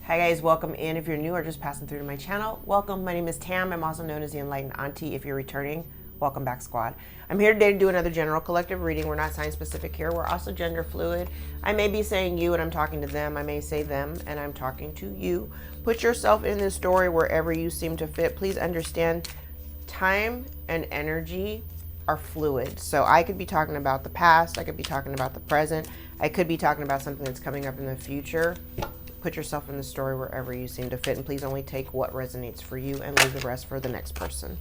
Hi guys, welcome in. If you're new or just passing through to my channel, welcome. My name is Tam. I'm also known as the Enlightened Auntie. If you're returning, welcome back, squad. I'm here today to do another general collective reading. We're not sign specific here. We're also gender fluid. I may be saying you and I'm talking to them. I may say them and I'm talking to you. Put yourself in this story wherever you seem to fit. Please understand time and energy are fluid. So I could be talking about the past. I could be talking about the present. I could be talking about something that's coming up in the future. Put yourself in the story wherever you seem to fit, and please only take what resonates for you and leave the rest for the next person.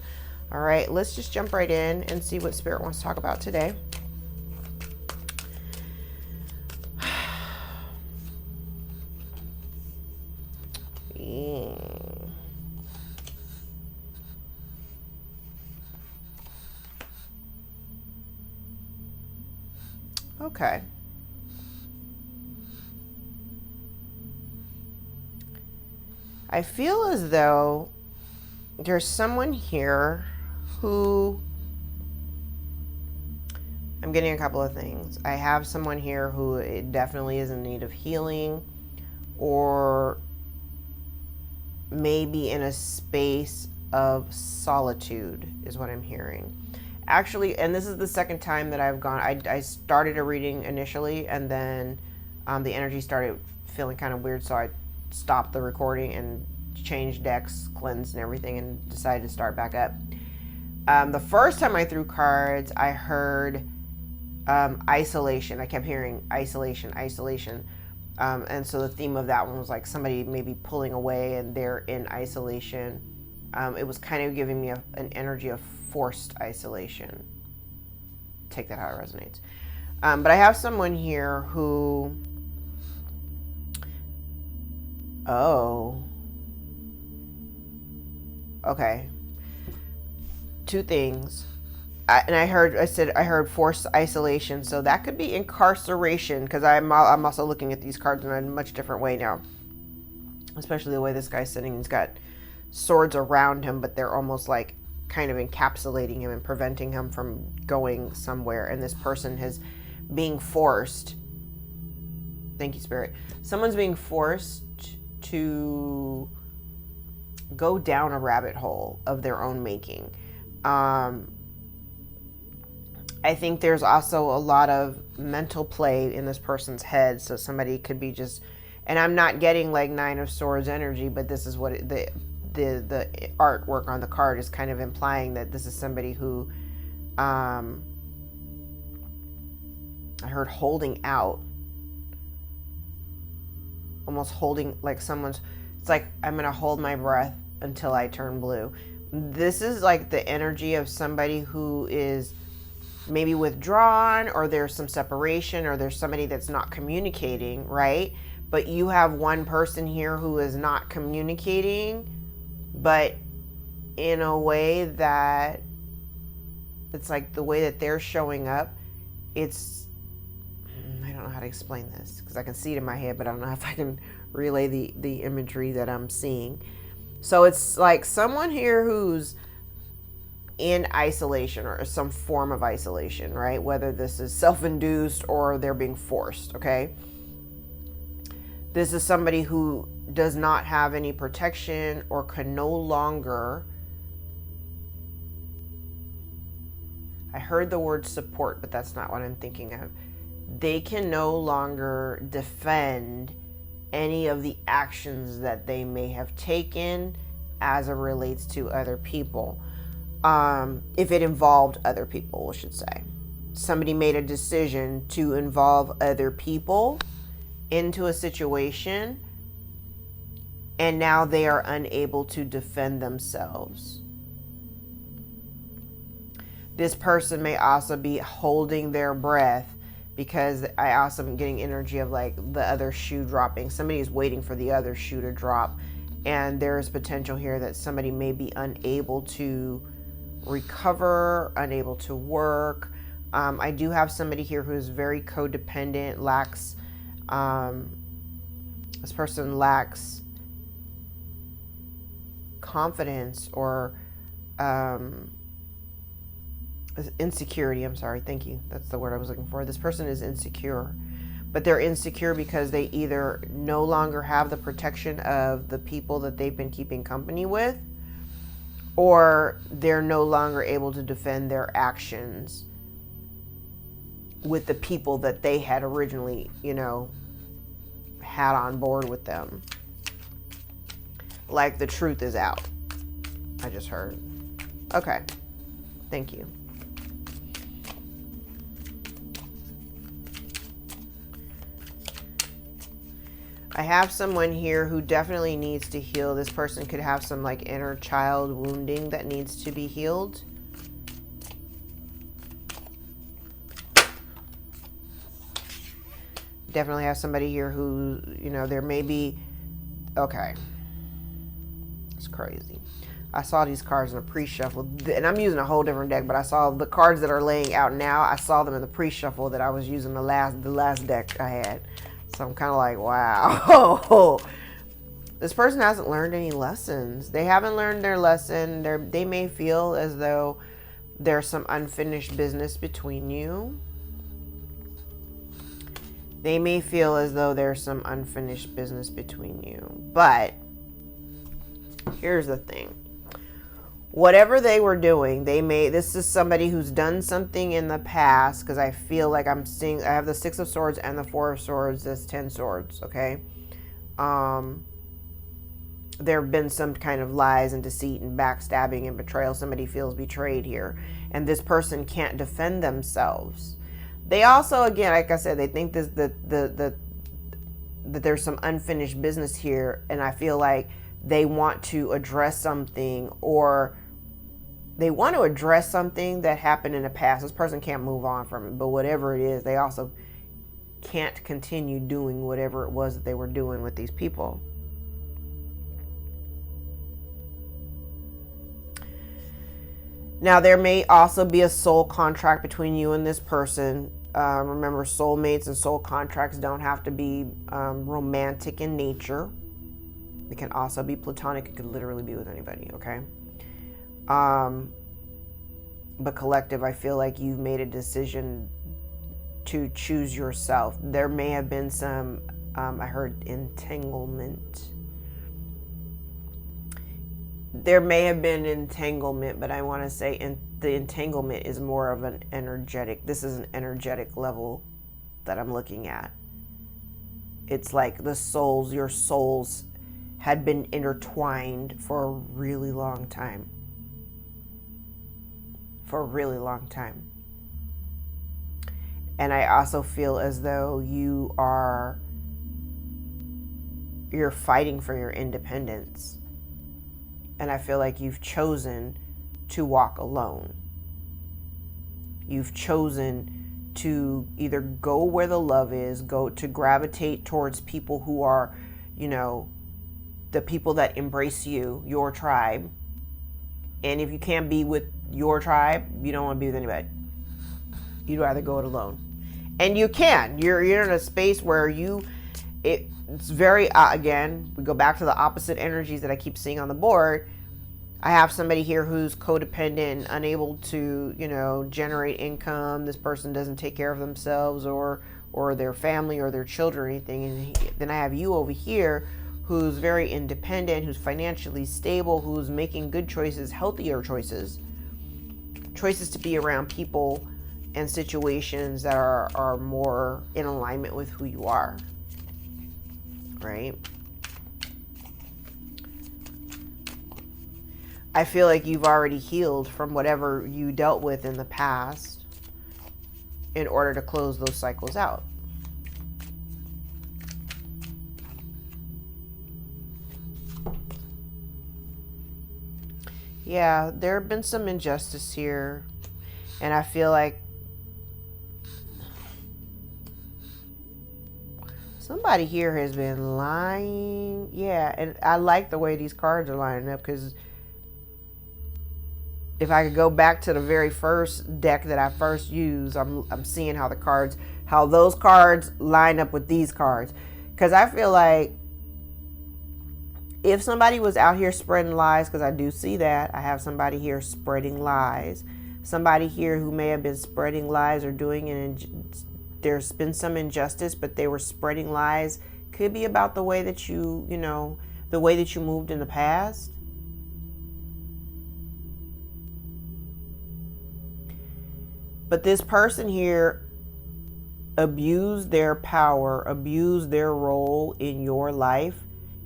All right, let's just jump right in and see what Spirit wants to talk about today. Okay. I feel as though there's someone here who, I'm getting a couple of things. I have someone here who it definitely is in need of healing, or maybe in a space of solitude is what I'm hearing. Actually, and this is the second time that I've gone, I started a reading initially, and then the energy started feeling kind of weird, so I stopped the recording and changed decks, cleansed and everything, and decided to start back up. The first time I threw cards, I heard isolation. I kept hearing isolation. And so the theme of that one was like somebody maybe pulling away and they're in isolation. It was kind of giving me an energy of forced isolation. Take that how it resonates. But I have someone here who, okay. Two things. I heard forced isolation, so that could be incarceration, because I'm also looking at these cards in a much different way now. Especially the way this guy's sitting. He's got swords around him, but they're almost like kind of encapsulating him and preventing him from going somewhere. And this person is being forced. Thank you, Spirit. Someone's being forced to go down a rabbit hole of their own making. I think there's also a lot of mental play in this person's head. So somebody could be just, and I'm not getting like Nine of Swords energy, but this is what the artwork on the card is kind of implying, that this is somebody who, I heard holding out, almost holding, like someone's, it's like, I'm going to hold my breath until I turn blue. This is like the energy of somebody who is maybe withdrawn, or there's some separation, or there's somebody that's not communicating, right? But you have one person here who is not communicating, but in a way that it's like the way that they're showing up, it's, I don't know how to explain this because I can see it in my head, but I don't know if I can relay the imagery that I'm seeing. So it's like someone here who's in isolation, or some form of isolation, right? Whether this is self-induced or they're being forced, okay? This is somebody who does not have any protection, or can no longer, I heard the word support, but that's not what I'm thinking of. They can no longer defend any of the actions that they may have taken as it relates to other people. If it involved other people, I should say. Somebody made a decision to involve other people into a situation, and now they are unable to defend themselves. This person may also be holding their breath, because I also am getting energy of like the other shoe dropping. Somebody is waiting for the other shoe to drop, and there is potential here that somebody may be unable to recover, unable to work. I do have somebody here who is very codependent, lacks, this person lacks confidence, or insecurity. I'm sorry. Thank you. That's the word I was looking for. This person is insecure. but they're insecure because they either no longer have the protection of the people that they've been keeping company with, or they're no longer able to defend their actions with the people that they had originally, had on board with them. Like the truth is out. I just heard. Okay. Thank you. I have someone here who definitely needs to heal. This person could have some like inner child wounding that needs to be healed. Definitely have somebody here who, there may be, okay. It's crazy. I saw these cards in a pre-shuffle, and I'm using a whole different deck, but I saw the cards that are laying out now. I saw them in the pre-shuffle that I was using the last deck I had. So I'm kind of like, wow. This person hasn't learned any lessons. They haven't learned their lesson. They may feel as though there's some unfinished business between you. They may feel as though there's some unfinished business between you. But here's the thing. Whatever they were doing, this is somebody who's done something in the past, because I feel like I have the 6 of Swords and the 4 of Swords, that's 10 swords, okay? There have been some kind of lies and deceit and backstabbing and betrayal. Somebody feels betrayed here, and this person can't defend themselves. They also, again, like I said, they think that there's some unfinished business here, and I feel like they want to address something, or they want to address something that happened in the past. This person can't move on from it, but whatever it is, they also can't continue doing whatever it was that they were doing with these people. Now, there may also be a soul contract between you and this person. Remember, soulmates and soul contracts don't have to be romantic in nature. It can also be platonic. It could literally be with anybody, okay? But collective, I feel like you've made a decision to choose yourself. There may have been some, I heard entanglement. There may have been entanglement, but I want to say the entanglement is more of an energetic. This is an energetic level that I'm looking at. It's like your souls had been intertwined for a really long time. For a really long time. And I also feel as though you're fighting for your independence. And I feel like you've chosen to walk alone. You've chosen to either go where the love is, go to gravitate towards people who are, the people that embrace you, your tribe. And if you can't be with your tribe, you don't want to be with anybody. You'd rather go it alone. And you can. You're in a space where it's very, again, we go back to the opposite energies that I keep seeing on the board. I have somebody here who's codependent and unable to, generate income. This person doesn't take care of themselves or their family or their children or anything. And then I have you over here who's very independent, who's financially stable, who's making good choices, healthier choices to be around people and situations that are more in alignment with who you are, right? I feel like you've already healed from whatever you dealt with in the past in order to close those cycles out. Yeah, there have been some injustice here, and I feel like somebody here has been lying. Yeah, and I like the way these cards are lining up, because if I could go back to the very first deck that I first used, I'm seeing how those cards line up with these cards. Because I feel like if somebody was out here spreading lies, because I do see that, I have somebody here spreading lies. Somebody here who may have been spreading lies or doing there's been some injustice, but they were spreading lies. Could be about the way that you the way that you moved in the past. But this person here abused their power, abused their role in your life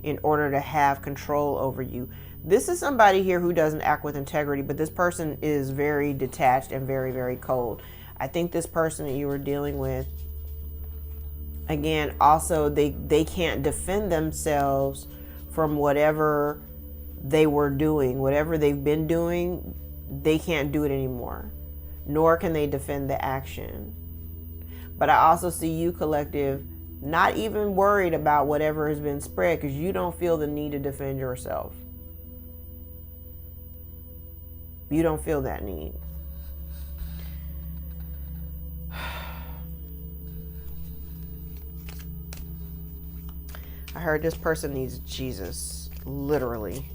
in order to have control over you. This is somebody here who doesn't act with integrity, but this person is very detached and very, very cold. I think this person that you were dealing with, again, also they can't defend themselves from whatever they were doing, whatever they've been doing, they can't do it anymore, nor can they defend the action. But I also see you, collective, not even worried about whatever has been spread because you don't feel the need to defend yourself. You don't feel that need. I heard this person needs Jesus, literally.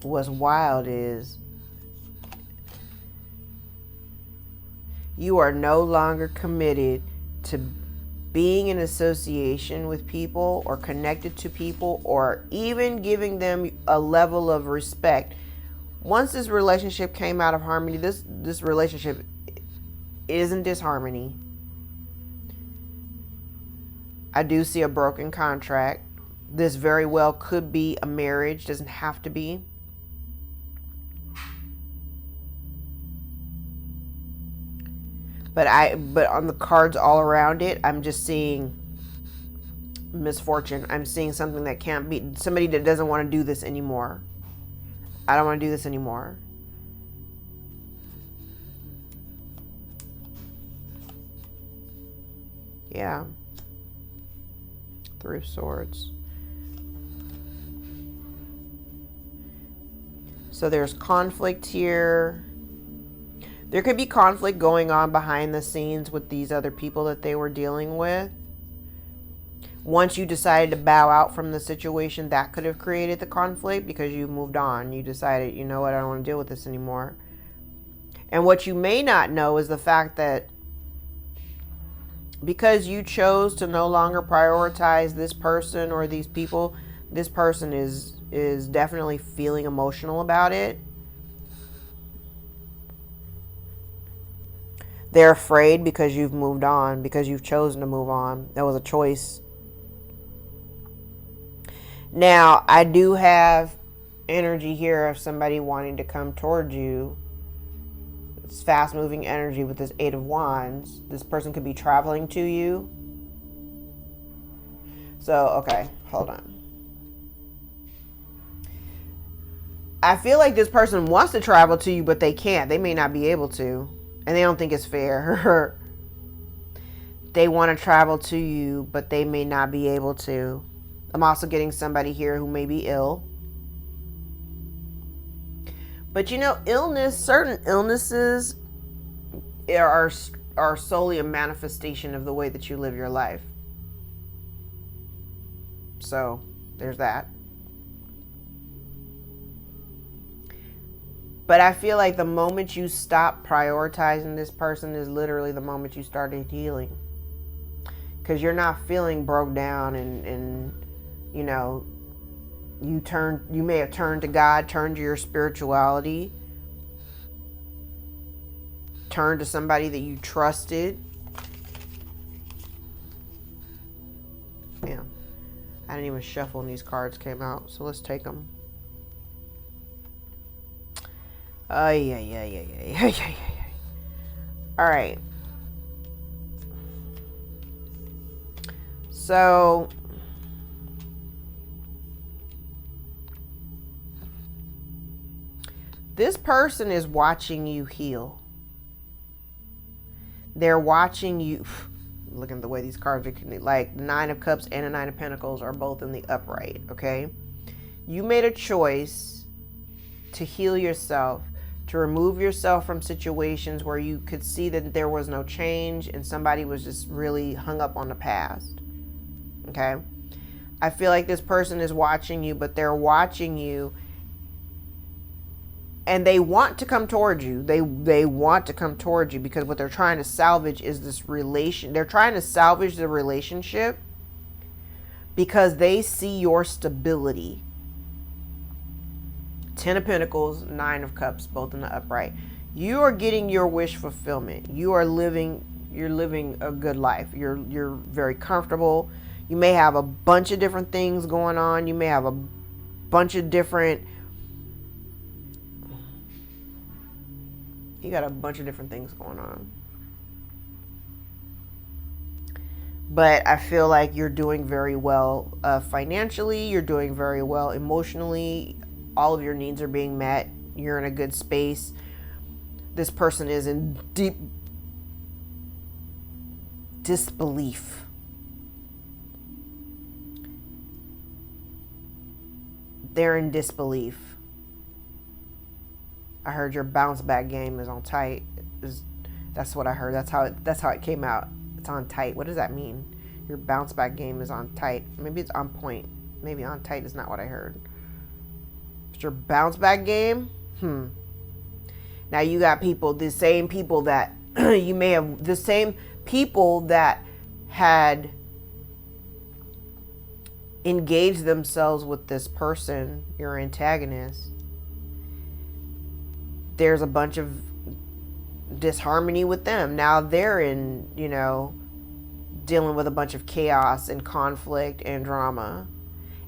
What's wild is you are no longer committed to being in association with people or connected to people or even giving them a level of respect. Once this relationship came out of harmony, this relationship is in disharmony. I do see a broken contract. This very well could be a marriage, doesn't have to be. But on the cards all around it, I'm just seeing misfortune. I'm seeing something that can't be, somebody that doesn't want to do this anymore. I don't want to do this anymore. Yeah. Three of Swords. So there's conflict here. There could be conflict going on behind the scenes with these other people that they were dealing with. Once you decided to bow out from the situation, that could have created the conflict because you moved on. You decided, you know what, I don't want to deal with this anymore. And what you may not know is the fact that because you chose to no longer prioritize this person or these people, this person is definitely feeling emotional about it. They're afraid because you've moved on, because you've chosen to move on. That was a choice. Now, I do have energy here of somebody wanting to come towards you. It's fast-moving energy with this Eight of Wands. This person could be traveling to you. So, okay, hold on. I feel like this person wants to travel to you, but they can't. They may not be able to. And they don't think it's fair. They want to travel to you, but they may not be able to. I'm also getting somebody here who may be ill. But you know, certain illnesses are solely a manifestation of the way that you live your life. So, there's that. But I feel like the moment you stop prioritizing this person is literally the moment you started healing. Because you're not feeling broke down and you know, you may have turned to God, turned to your spirituality, turned to somebody that you trusted. Yeah. I didn't even shuffle when these cards came out, so let's take them. Yeah. All right. So this person is watching you heal. They're watching you. Looking at the way these cards are, like Nine of Cups and a Nine of Pentacles are both in the upright, okay? You made a choice to heal yourself, to remove yourself from situations where you could see that there was no change and somebody was just really hung up on the past. Okay? I feel like this person is watching you, but they're watching you And they want to come towards you. They want to come towards you because what they're trying to salvage is this relation. They're trying to salvage the relationship because they see your stability. 10 of Pentacles, 9 of Cups, both in the upright. You are getting your wish fulfillment. You're living a good life. You're very comfortable. You may have a bunch of different things going on. You may have a bunch of different things going on. But I feel like you're doing very well financially. You're doing very well emotionally. All of your needs are being met. You're in a good space. This person is in deep disbelief. They're in disbelief. I heard your bounce back game is on tight. That's what I heard. That's how it came out. It's on tight. What does that mean? Your bounce back game is on tight. Maybe it's on point. Maybe on tight is not what I heard. It's your bounce back game? Now you got the same people that you may have, the same people that had engaged themselves with this person, your antagonist. There's a bunch of disharmony with them. Now they're in, dealing with a bunch of chaos and conflict and drama.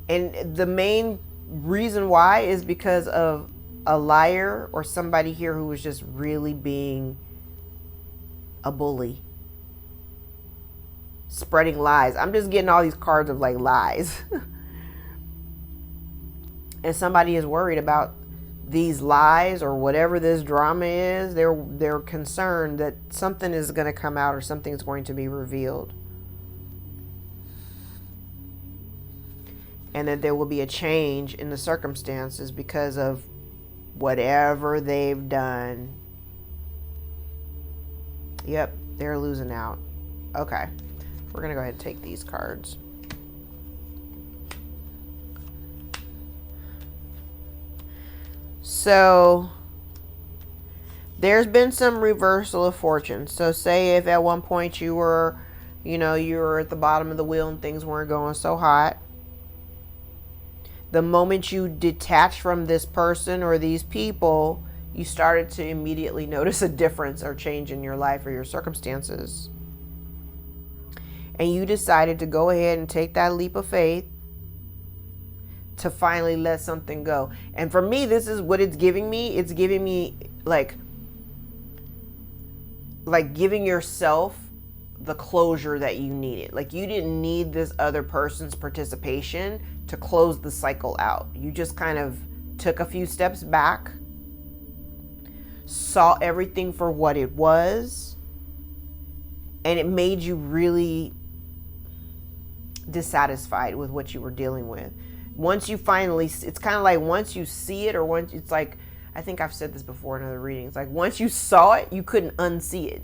And the main reason why is because of a liar or somebody here who was just really being a bully. Spreading lies. I'm just getting all these cards of like lies. And somebody is worried about these lies or whatever this drama is. They're concerned that something is going to come out or something is going to be revealed. And that there will be a change in the circumstances because of whatever they've done. Yep, they're losing out. Okay, we're going to go ahead and take these cards. So there's been some reversal of fortune. So say if at one point you were at the bottom of the wheel and things weren't going so hot. The moment you detach from this person or these people, you started to immediately notice a difference or change in your life or your circumstances. And you decided to go ahead and take that leap of faith to finally let something go. And for me, this is what it's giving me. It's giving me like giving yourself the closure that you needed. Like you didn't need this other person's participation to close the cycle out. You just kind of took a few steps back, saw everything for what it was, and it made you really dissatisfied with what you were dealing with. Once you finally, it's kind of like once you see it, or once it's like, I think I've said this before in other readings, like once you saw it, you couldn't unsee it,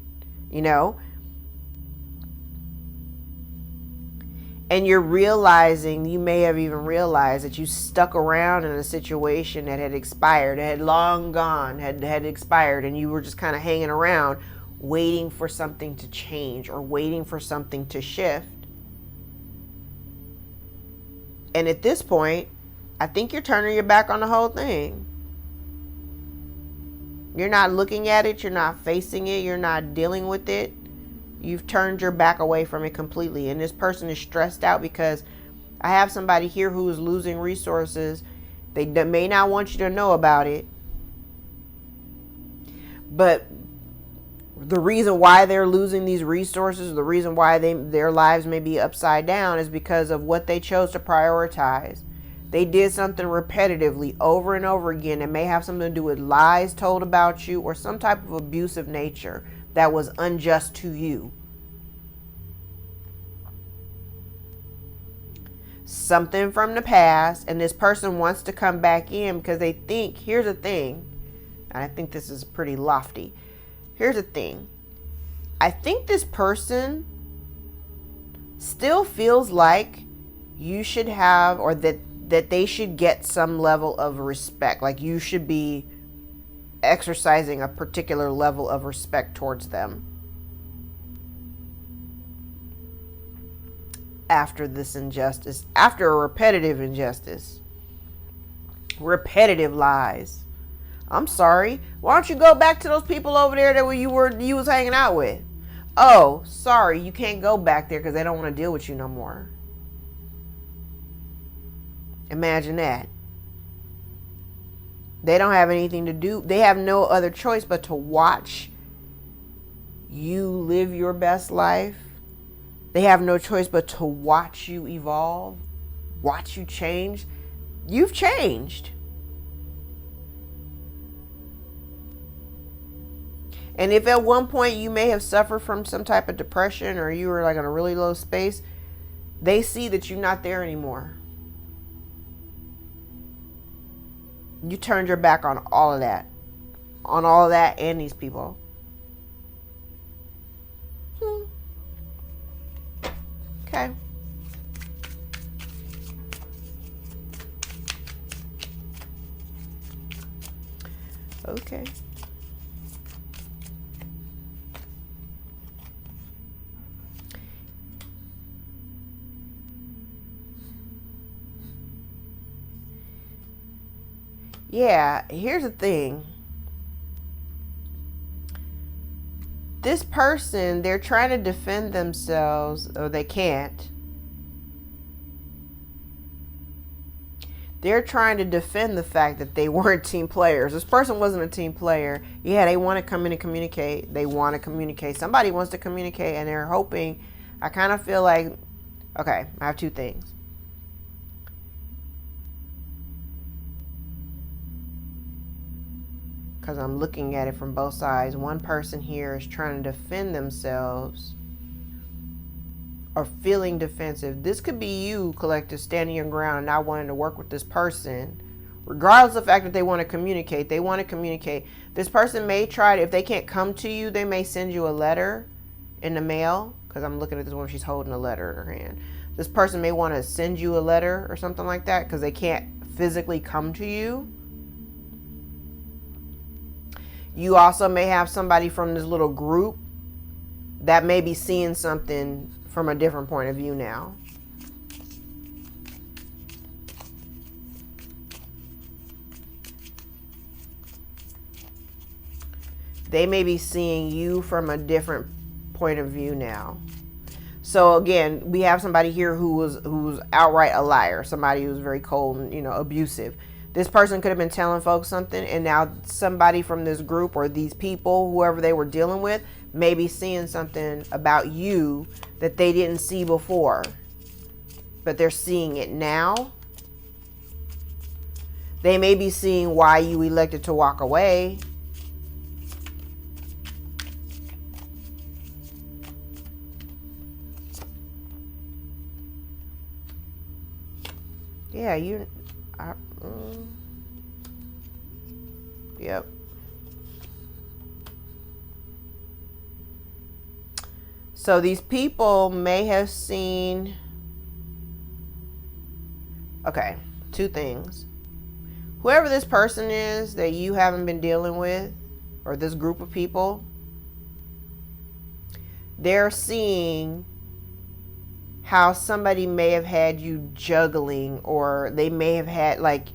And you're realizing, you may have even realized that you stuck around in a situation that had expired, it had long gone, had expired, and you were just kind of hanging around waiting for something to change or waiting for something to shift. And at this point, I think you're turning your back on the whole thing. You're not looking at it, you're not facing it, you're not dealing with it. You've turned your back away from it completely. And this person is stressed out because I have somebody here who is losing resources. They may not want you to know about it. But the reason why they're losing these resources, the reason why their lives may be upside down is because of what they chose to prioritize. They did something repetitively over and over again that may have something to do with lies told about you or some type of abusive nature that was unjust to you. Something from the past, and this person wants to come back in because they think, here's the thing, and I think this is pretty lofty. Here's the thing. I think this person still feels like you should have, or that they should get some level of respect. Like you should be exercising a particular level of respect towards them after this injustice, after a repetitive injustice, repetitive lies. I'm sorry. Why don't you go back to those people over there that you was hanging out with? Oh, sorry, you can't go back there because they don't want to deal with you no more. Imagine that. They don't have anything to do. They have no other choice but to watch you live your best life. They have no choice but to watch you evolve, watch you change. You've changed. And if at one point you may have suffered from some type of depression or you were like in a really low space, they see that you're not there anymore. You turned your back on all of that. On all of that and these people. Okay. Okay. Yeah, here's the thing. This person, they're trying to defend themselves, or they can't. They're trying to defend the fact that they weren't team players. This person wasn't a team player. Yeah, they want to come in and communicate. They want to communicate. Somebody wants to communicate, and they're hoping. I kind of feel like, okay, I have two things. Because I'm looking at it from both sides. One person here is trying to defend themselves or feeling defensive. This could be you, collective, standing your ground and not wanting to work with this person. Regardless of the fact that they want to communicate. They want to communicate. This person may try to, if they can't come to you, they may send you a letter in the mail. Because I'm looking at this one, she's holding a letter in her hand. This person may want to send you a letter or something like that because they can't physically come to you. You also may have somebody from this little group that may be seeing something from a different point of view now. They may be seeing you from a different point of view now. So again, we have somebody here who's outright a liar, somebody who's very cold and, abusive. This person could have been telling folks something, and now somebody from this group or these people, whoever they were dealing with, may be seeing something about you that they didn't see before, but they're seeing it now. They may be seeing why you elected to walk away. Yeah, yep. So these people may have seen, okay, two things. Whoever this person is that you haven't been dealing with, or this group of people, they're seeing how somebody may have had you juggling, or they may have had, like,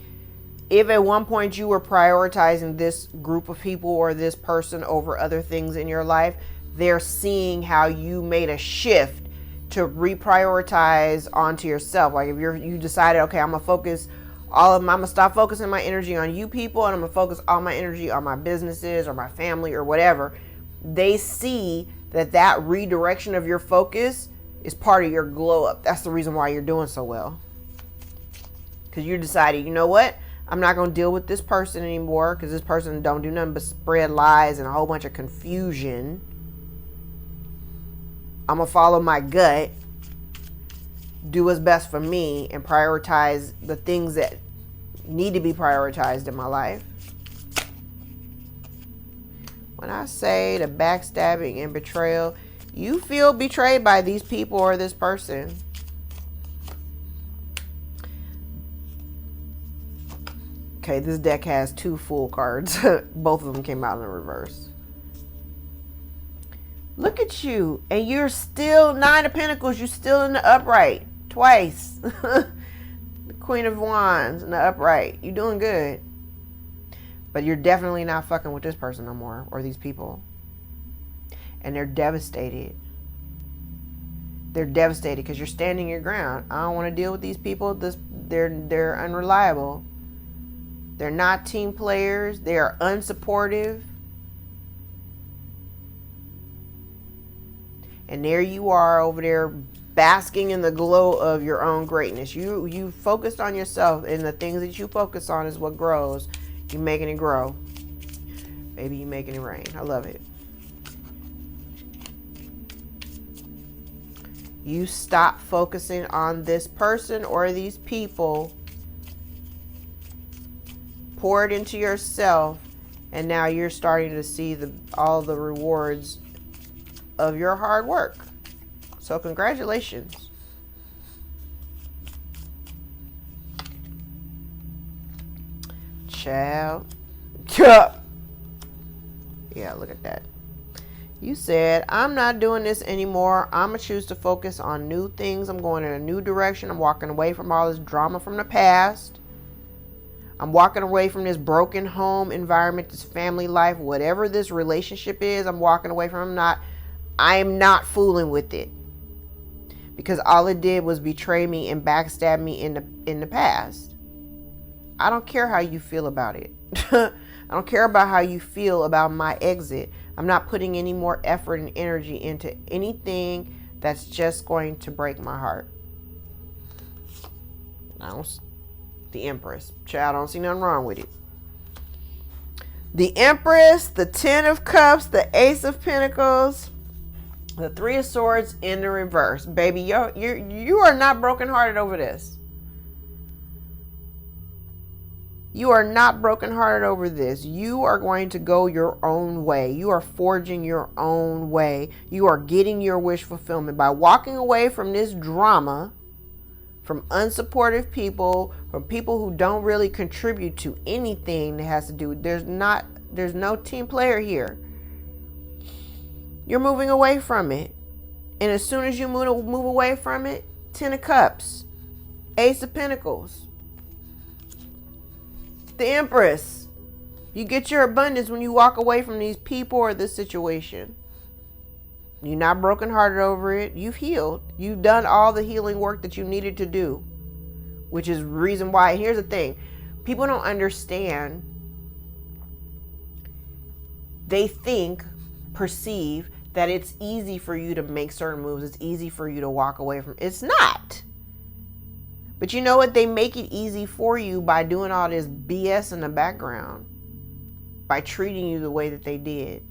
if at one point you were prioritizing this group of people or this person over other things in your life, they're seeing how you made a shift to reprioritize onto yourself. Like if you decided, okay, I'm gonna stop focusing my energy on you people, and I'm gonna focus all my energy on my businesses or my family or whatever. They see that redirection of your focus is part of your glow up. That's the reason why you're doing so well. Because you decided, you know what? I'm not going to deal with this person anymore because this person don't do nothing but spread lies and a whole bunch of confusion. I'm going to follow my gut, do what's best for me, and prioritize the things that need to be prioritized in my life. When I say the backstabbing and betrayal, you feel betrayed by these people or this person. Okay, this deck has 2 Fool cards. Both of them came out in the reverse. Look at you. And you're still 9 of Pentacles. You're still in the upright. Twice. The Queen of Wands in the upright. You're doing good. But you're definitely not fucking with this person no more. Or these people. And they're devastated. They're devastated because you're standing your ground. I don't want to deal with these people. They're unreliable. They're not team players. They are unsupportive. And there you are over there basking in the glow of your own greatness. You focused on yourself, and the things that you focus on is what grows. You're making it grow. Baby, you're making it rain. I love it. You stop focusing on this person or these people. Pour it into yourself, and now you're starting to see all the rewards of your hard work. So congratulations. Child. Yeah, look at that. You said, I'm not doing this anymore. I'm going to choose to focus on new things. I'm going in a new direction. I'm walking away from all this drama from the past. I'm walking away from this broken home environment, this family life, whatever this relationship is, I'm walking away from. I am not fooling with it. Because all it did was betray me and backstab me in the past. I don't care how you feel about it. I don't care about how you feel about my exit. I'm not putting any more effort and energy into anything that's just going to break my heart. The Empress. Child, I don't see nothing wrong with it. The Empress, the 10 of Cups, the Ace of Pentacles, the 3 of Swords in the reverse. Baby, you are not brokenhearted over this. You are not brokenhearted over this. You are going to go your own way. You are forging your own way. You are getting your wish fulfillment by walking away from this drama, from unsupportive people, from people who don't really contribute to anything that has to do with, there's no team player here. You're moving away from it. And as soon as you move away from it, 10 of Cups, Ace of Pentacles, the Empress. You get your abundance when you walk away from these people or this situation. You're not brokenhearted over it. You've healed. You've done all the healing work that you needed to do. Which is the reason why. Here's the thing. People don't understand. They perceive that it's easy for you to make certain moves. It's easy for you to walk away from. It's not. But you know what? They make it easy for you by doing all this BS in the background. By treating you the way that they did.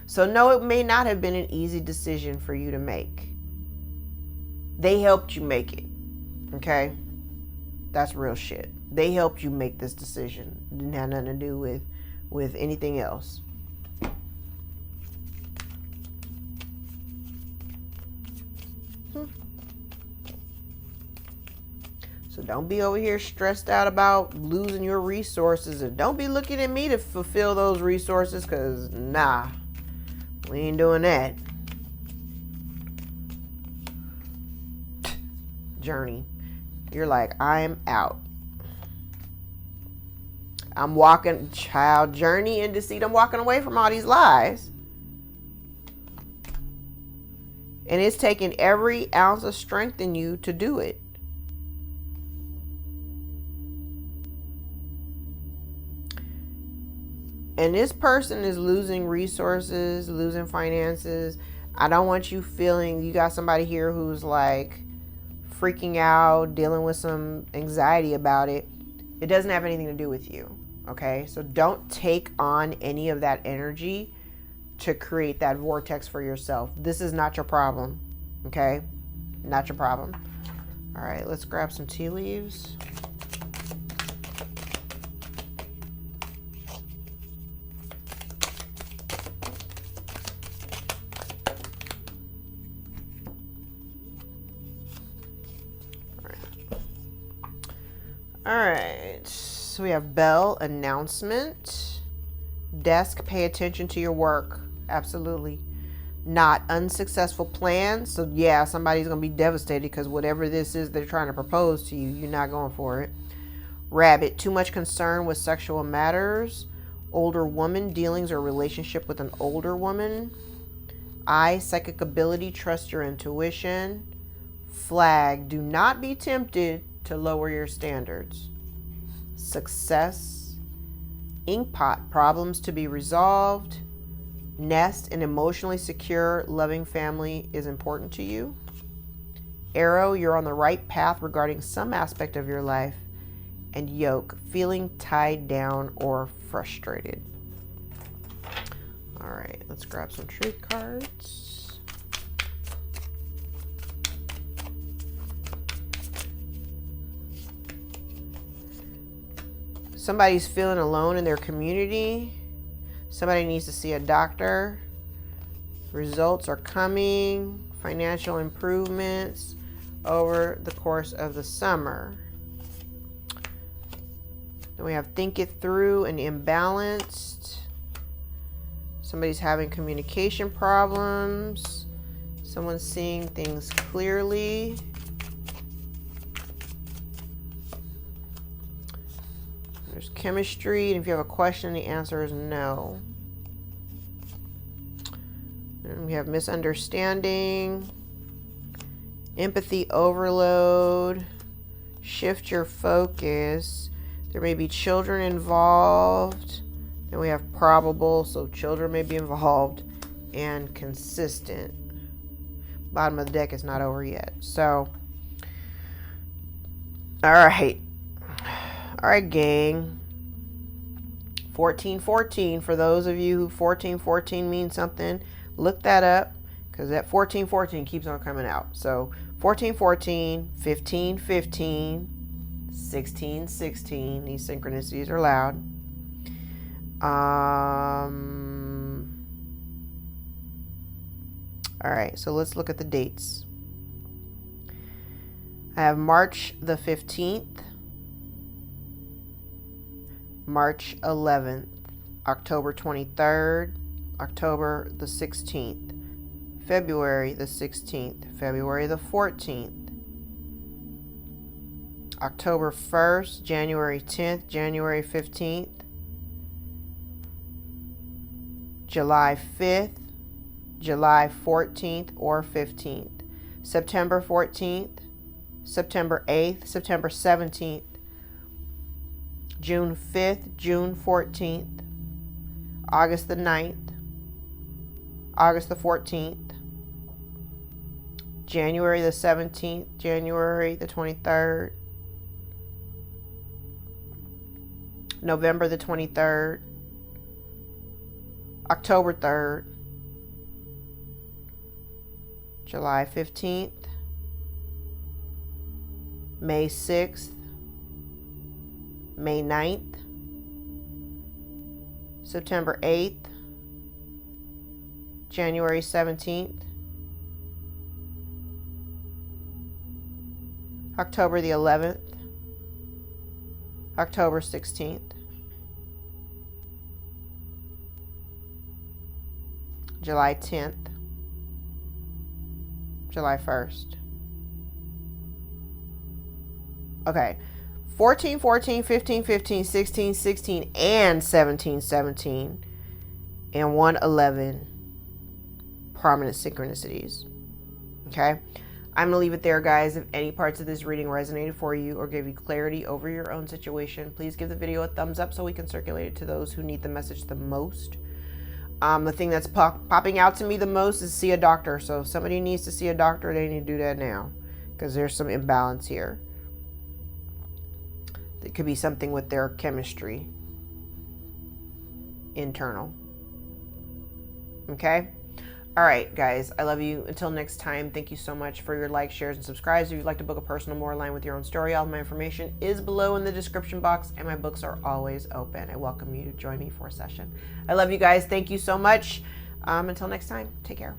So no, it may not have been an easy decision for you to make. They helped you make it. Okay? That's real shit. They helped you make this decision. It didn't have nothing to do with anything else. So don't be over here stressed out about losing your resources. And don't be looking at me to fulfill those resources, because nah, we ain't doing that. Journey. You're like, I am out. I'm walking, child, journey and deceit. I'm walking away from all these lies. And it's taking every ounce of strength in you to do it. And this person is losing resources, losing finances. I don't want you feeling, you got somebody here who's like freaking out, dealing with some anxiety about it. It doesn't have anything to do with you, okay? So don't take on any of that energy to create that vortex for yourself. This is not your problem, okay? Not your problem. All right, let's grab some tea leaves. All right. So we have bell, announcement. Desk, pay attention to your work. Absolutely. Not unsuccessful plans. So yeah, somebody's going to be devastated because whatever this is they're trying to propose to you, you're not going for it. Rabbit, too much concern with sexual matters. Older woman, dealings or relationship with an older woman. I, psychic ability, trust your intuition. Flag, do not be tempted to lower your standards. Success. Inkpot, problems to be resolved. Nest, an emotionally secure, loving family is important to you. Arrow, you're on the right path regarding some aspect of your life. And yoke, feeling tied down or frustrated. All right, let's grab some truth cards. Somebody's feeling alone in their community. Somebody needs to see a doctor. Results are coming. Financial improvements over the course of the summer. Then we have think it through and imbalanced. Somebody's having communication problems. Someone's seeing things clearly. There's chemistry, and if you have a question, the answer is no. And we have misunderstanding, empathy overload, shift your focus. There may be children involved. Then we have probable, so children may be involved, and consistent. Bottom of the deck is not over yet. So, all right. All right, gang. 1414, for those of you who 1414 means something, look that up, because that 1414 keeps on coming out. So 1414, 1515, 1616, these synchronicities are loud. All right, so let's look at the dates. I have March the 15th, March 11th, October 23rd, October the 16th, February the 16th, February the 14th, October 1st, January 10th, January 15th, July 5th, July 14th or 15th, September 14th, September 8th, September 17th, June 5th, June 14th, August the 9th, August the 14th, January the 17th, January the 23rd, November the 23rd, October 3rd, July 15th, May 6th, May 9th, September 8th, January 17th, October the 11th, October 16th, July 10th, July 1st. Okay. 14, 14, 15, 15, 16, 16, and 17, 17, and 111 prominent synchronicities. Okay? I'm going to leave it there, guys. If any parts of this reading resonated for you or gave you clarity over your own situation, please give the video a thumbs up so we can circulate it to those who need the message the most. The thing that's popping out to me the most is see a doctor. So if somebody needs to see a doctor, they need to do that now because there's some imbalance here. It could be something with their chemistry, internal. Okay? All right, guys. I love you. Until next time, thank you so much for your likes, shares, and subscribes. If you'd like to book a personal more aligned with your own story, all of my information is below in the description box, and my books are always open. I welcome you to join me for a session. I love you guys. Thank you so much. Until next time, take care.